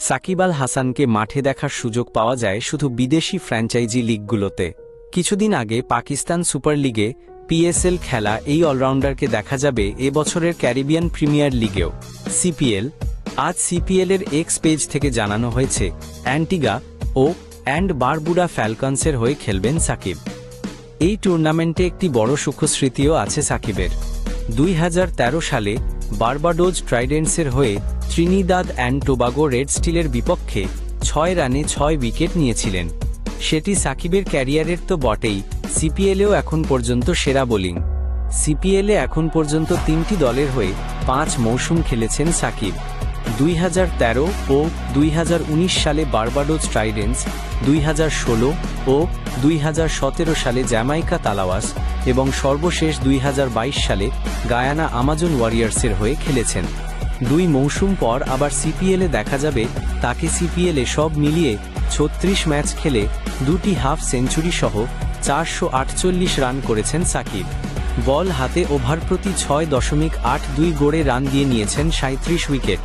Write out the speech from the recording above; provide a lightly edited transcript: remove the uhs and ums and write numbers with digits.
সাকিব আল হাসানকে মাঠে দেখার সুযোগ পাওয়া যায় শুধু বিদেশি ফ্র্যাঞ্চাইজি লিগগুলোতে। কিছুদিন আগে পাকিস্তান সুপার লিগে পিএসএল খেলা এই অলরাউন্ডারকে দেখা যাবে এবছরের ক্যারিবিয়ান প্রিমিয়ার লিগেও। সিপিএল আজ সিপিএলের এক্স পেজ থেকে জানানো হয়েছে অ্যান্টিগা ও বারবুডা ফ্যালকনসের হয়ে খেলবেন সাকিব। এই টুর্নামেন্টে একটি বড় সুখস্মৃতিও আছে সাকিবের। 2013 সালে বারবাডোজ ট্রাইডেন্টসের হয়ে ত্রিনিদাদ অ্যান্ড টোবাগো রেড স্টিলের বিপক্ষে 6 রানে 6 উইকেট নিয়েছিলেন। সেটি সাকিবের ক্যারিয়ারের তো বটেই, সিপিএলেও এখন পর্যন্ত সেরা বোলিং। সিপিএলে এখন পর্যন্ত 3টি দলের হয়ে 5 মৌসুম খেলেছেন সাকিব। 2013 ও 2019 সালে বারবাডোজ ট্রাইডেন্টস, 2016 ও 2017 সালে জ্যামাইকা তালাওয়াস এবং সর্বশেষ 2022 সালে গায়ানা আমাজন ওয়ারিয়ার্সের হয়ে খেলেছেন। 2 মৌসুম পর আবার সিপিএলে দেখা যাবে তাকে। সিপিএলে সব মিলিয়ে 36 ম্যাচ খেলে 2টি হাফ সেঞ্চুরি সহ 448 রান করেছেন সাকিব। বল হাতে ওভার প্রতি 6.82 গড়ে রান দিয়ে নিয়েছেন 37 উইকেট।